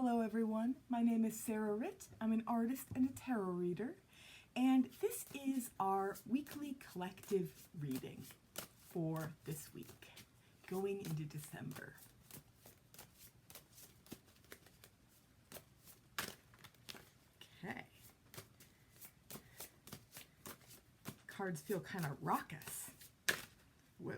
Hello everyone, my name is Sarah Ritt. I'm an artist and a tarot reader, and this is our weekly collective reading for this week, going into December. Okay. Cards feel kind of raucous. Whoa.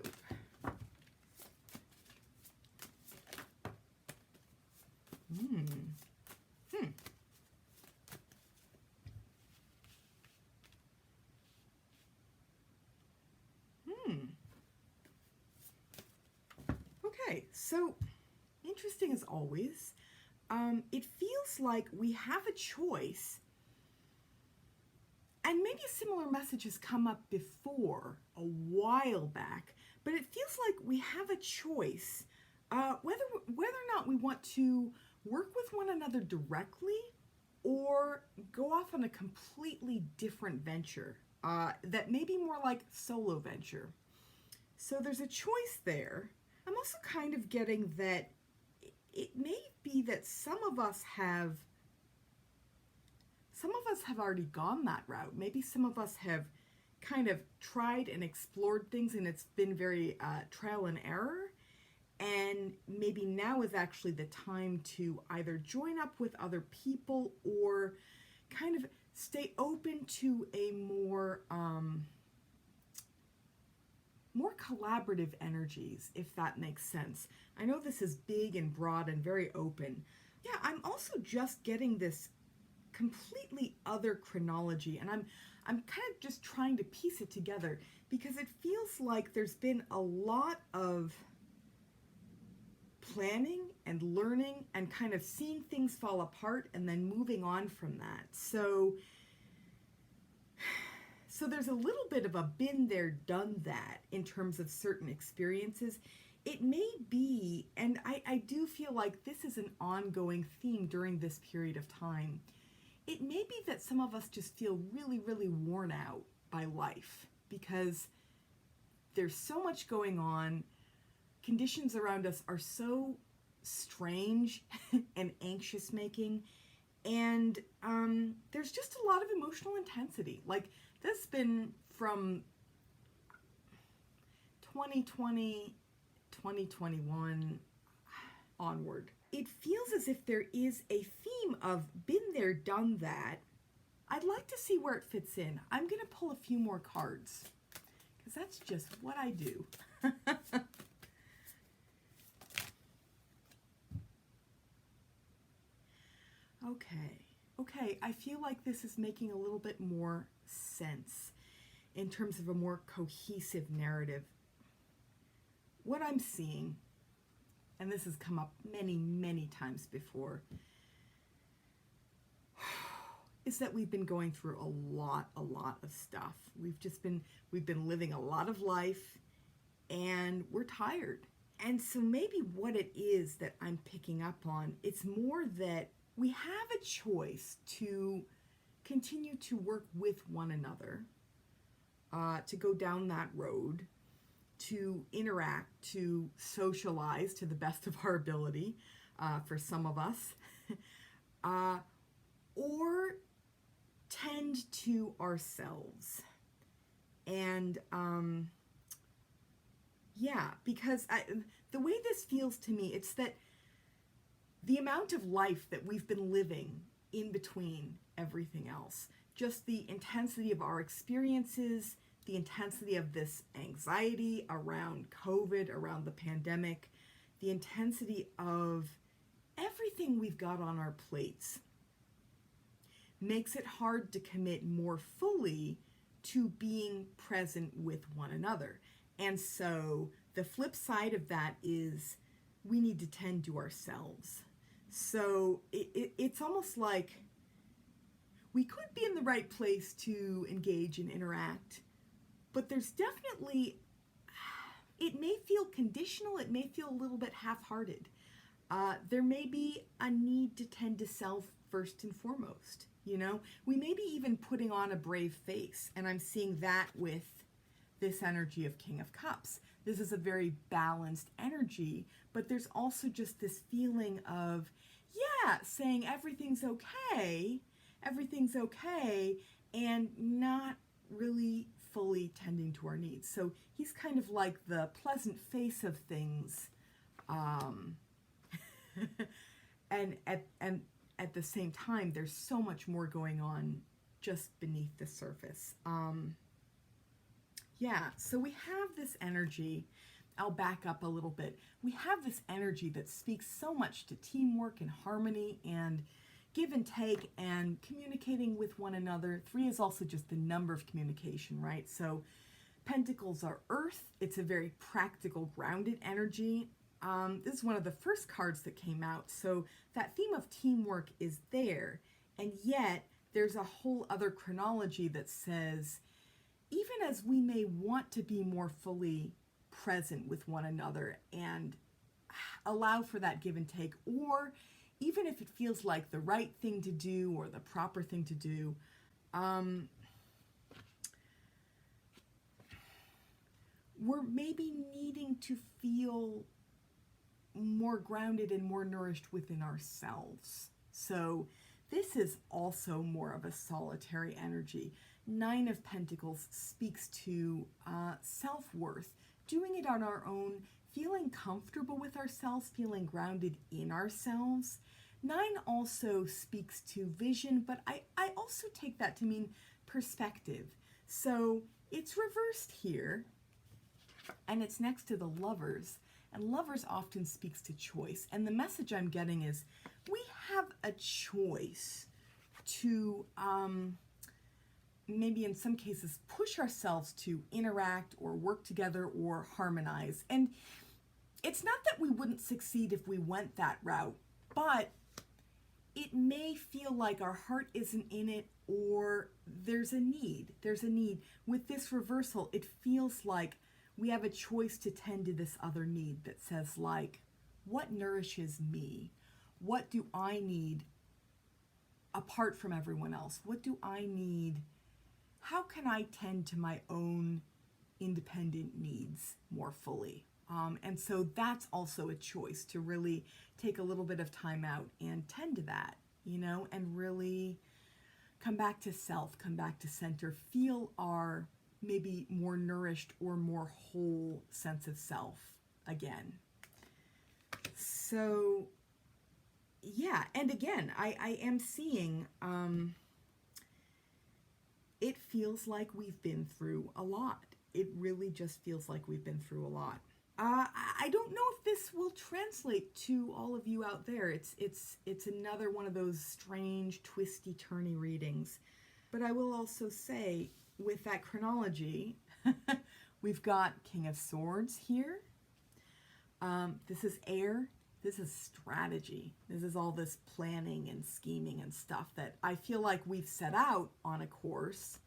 Okay, so interesting as always. It feels like we have a choice, and maybe a similar message has come up before a while back, but it feels like we have a choice whether or not we want to work with one another directly or go off on a completely different venture that may be more like solo venture. So there's a choice there. I'm also kind of getting that it may be that some of us have already gone that route. Maybe some of us have kind of tried and explored things and it's been very trial and error. And maybe now is actually the time to either join up with other people or kind of stay open to a more collaborative energies, if that makes sense. I know this is big and broad and very open. Yeah, I'm also just getting this completely other chronology, and I'm kind of just trying to piece it together because it feels like there's been a lot of planning and learning and kind of seeing things fall apart and then moving on from that. So there's a little bit of a been there, done that in terms of certain experiences. It may be, and I do feel like this is an ongoing theme during this period of time. It may be that some of us just feel really, really worn out by life because there's so much going on. Conditions around us are so strange and anxious making, and there's just a lot of emotional intensity. Like, that's been from 2020, 2021 onward. It feels as if there is a theme of been there, done that. I'd like to see where it fits in. I'm going to pull a few more cards because that's just what I do. Okay, I feel like this is making a little bit more sense in terms of a more cohesive narrative. What I'm seeing, and this has come up many, many times before, is that we've been going through a lot of stuff. We've been living a lot of life, and we're tired. And so maybe what it is that I'm picking up on, it's more that we have a choice to continue to work with one another, to go down that road, to interact, to socialize to the best of our ability, for some of us, or tend to ourselves. And yeah, because the way this feels to me, it's that the amount of life that we've been living in between everything else, just the intensity of our experiences, the intensity of this anxiety around COVID, around the pandemic, the intensity of everything we've got on our plates makes it hard to commit more fully to being present with one another. And so the flip side of that is we need to tend to ourselves. So it's almost like we could be in the right place to engage and interact, but there's definitely, it may feel conditional, it may feel a little bit half-hearted. There may be a need to tend to self first and foremost, you know? We may be even putting on a brave face, and I'm seeing that with this energy of King of Cups. This is a very balanced energy, but there's also just this feeling of, yeah, saying everything's okay, and not really fully tending to our needs. So he's kind of like the pleasant face of things, um, and at the same time, there's so much more going on just beneath the surface. Yeah, so we have this energy. I'll back up a little bit. We have this energy that speaks so much to teamwork and harmony and give and take and communicating with one another. 3 is also just the number of communication, right? So Pentacles are earth. It's a very practical, grounded energy. This is one of the first cards that came out. So that theme of teamwork is there. And yet there's a whole other chronology that says, even as we may want to be more fully present with one another and allow for that give and take, or even if it feels like the right thing to do or the proper thing to do, we're maybe needing to feel more grounded and more nourished within ourselves. So this is also more of a solitary energy. 9 of Pentacles speaks to self-worth, doing it on our own, feeling comfortable with ourselves, feeling grounded in ourselves. 9 also speaks to vision, but I also take that to mean perspective. So it's reversed here, and it's next to the Lovers. And Lovers often speaks to choice. And the message I'm getting is we have a choice to maybe in some cases push ourselves to interact or work together or harmonize. And it's not that we wouldn't succeed if we went that route, but it may feel like our heart isn't in it, or there's a need. There's a need. With this reversal, it feels like we have a choice to tend to this other need that says, like, what nourishes me? What do I need apart from everyone else? What do I need? How can I tend to my own independent needs more fully? And so that's also a choice, to really take a little bit of time out and tend to that, and really come back to self, come back to center, feel our maybe more nourished or more whole sense of self again. So yeah, and again, I am seeing it feels like we've been through a lot. It really just feels like we've been through a lot. I don't know if this will translate to all of you out there. It's another one of those strange, twisty, turny readings. But I will also say, with that chronology, we've got King of Swords here. This is air. This is strategy. This is all this planning and scheming and stuff that I feel like we've set out on a course.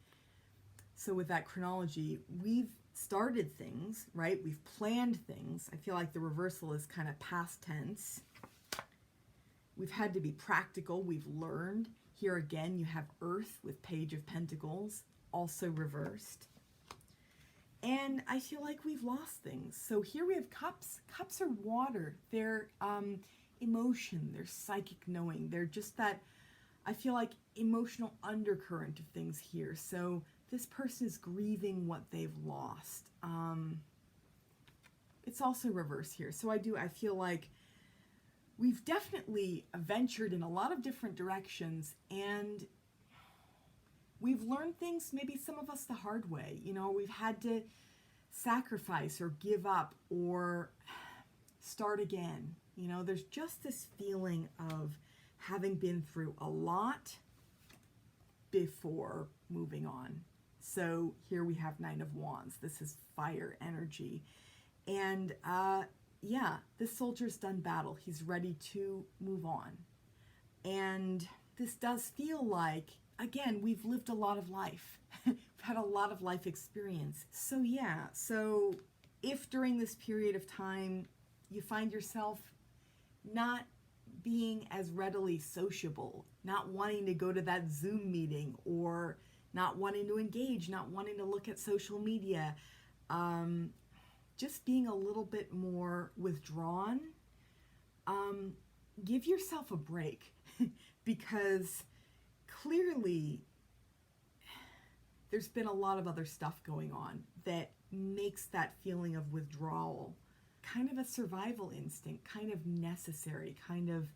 So with that chronology, we've started things, right? We've planned things. I feel like the reversal is kind of past tense. We've had to be practical. We've learned. Here again, you have Earth with Page of Pentacles, also reversed. And I feel like we've lost things. So here we have cups. Cups are water. They're emotion. They're psychic knowing. They're just that, I feel like, emotional undercurrent of things here. So this person is grieving what they've lost. It's also reversed here. So I feel like we've definitely ventured in a lot of different directions, and we've learned things, maybe some of us the hard way. We've had to sacrifice or give up or start again. There's just this feeling of having been through a lot before moving on. So here we have 9 of Wands. This is fire energy. And yeah, this soldier's done battle. He's ready to move on. And this does feel like, again, we've lived a lot of life. We've had a lot of life experience. So yeah, so if during this period of time you find yourself not being as readily sociable, not wanting to go to that Zoom meeting, or not wanting to engage, not wanting to look at social media, just being a little bit more withdrawn, give yourself a break because clearly there's been a lot of other stuff going on that makes that feeling of withdrawal kind of a survival instinct, kind of necessary, kind of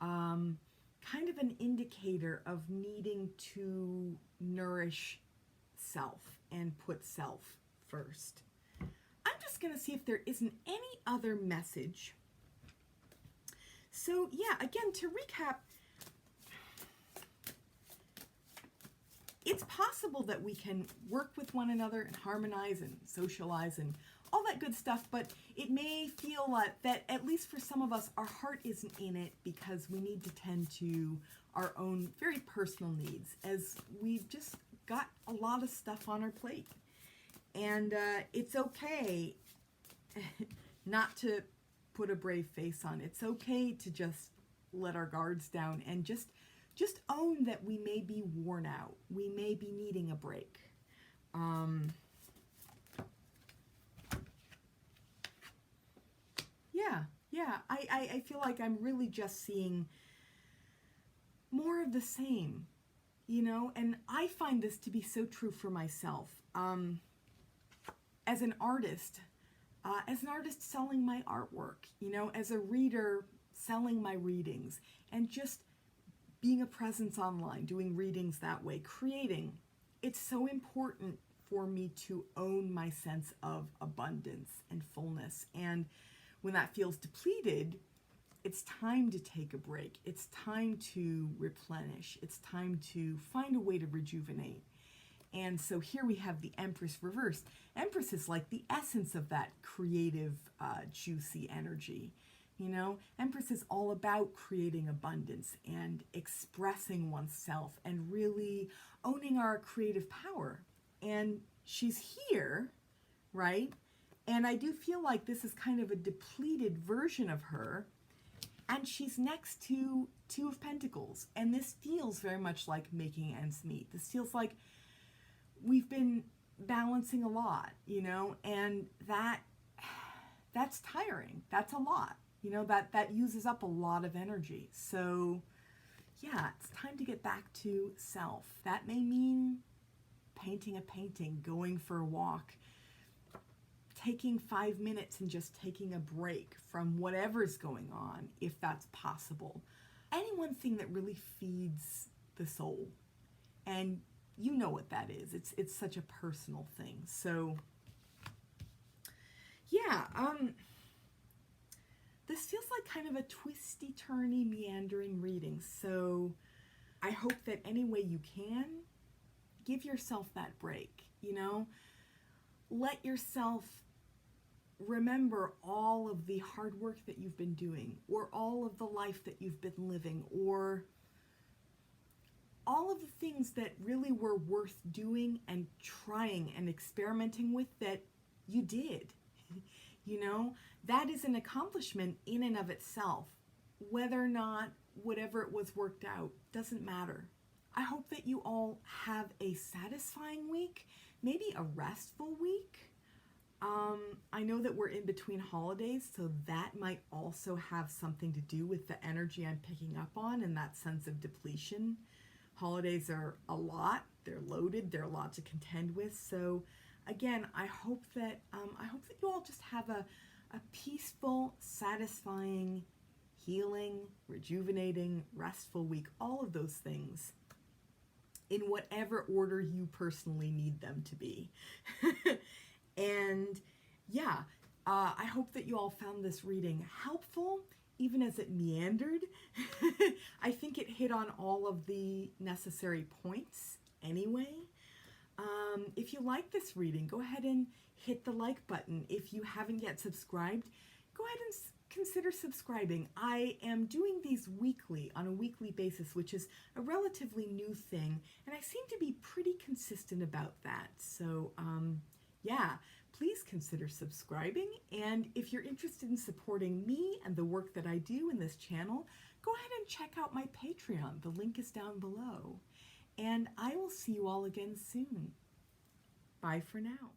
an indicator of needing to nourish self and put self first. I'm just going to see if there isn't any other message. So yeah, again, to recap, it's possible that we can work with one another and harmonize and socialize and all that good stuff, but it may feel like that, at least for some of us, our heart isn't in it because we need to tend to our own very personal needs, as we've just got a lot of stuff on our plate. And it's okay not to put a brave face on. It's okay to just let our guards down and just own that we may be worn out. We may be needing a break. Yeah. I feel like I'm really just seeing more of the same, and I find this to be so true for myself. As an artist selling my artwork, as a reader selling my readings, and just being a presence online, doing readings that way, creating, it's so important for me to own my sense of abundance and fullness. And when that feels depleted, it's time to take a break. It's time to replenish. It's time to find a way to rejuvenate. And so here we have the Empress Reversed. Empress is like the essence of that creative, juicy energy. Empress is all about creating abundance and expressing oneself and really owning our creative power. And she's here, right? And I do feel like this is kind of a depleted version of her. And she's next to Two of Pentacles. And this feels very much like making ends meet. This feels like we've been balancing a lot, and that's tiring. That's a lot. That uses up a lot of energy. So yeah, it's time to get back to self. That may mean painting a painting, going for a walk, taking 5 minutes and just taking a break from whatever's going on, if that's possible. Any one thing that really feeds the soul. And you know what that is. It's such a personal thing. So yeah, this feels like kind of a twisty, turny, meandering reading. So I hope that any way you can, give yourself that break, let yourself remember all of the hard work that you've been doing, or all of the life that you've been living, or all of the things that really were worth doing and trying and experimenting with that you did. That is an accomplishment in and of itself. Whether or not whatever it was worked out doesn't matter. I hope that you all have a satisfying week, maybe a restful week. I know that we're in between holidays, so that might also have something to do with the energy I'm picking up on and that sense of depletion. Holidays are a lot, they're loaded, they're a lot to contend with. So again, I hope that you all just have a peaceful, satisfying, healing, rejuvenating, restful week, all of those things in whatever order you personally need them to be. And yeah, I hope that you all found this reading helpful, even as it meandered. I think it hit on all of the necessary points anyway. If you like this reading, go ahead and hit the like button. If you haven't yet subscribed, go ahead and consider subscribing. I am doing these weekly, on a weekly basis, which is a relatively new thing, and I seem to be pretty consistent about that. So yeah, please consider subscribing. And if you're interested in supporting me and the work that I do in this channel, go ahead and check out my Patreon. The link is down below. And I will see you all again soon. Bye for now.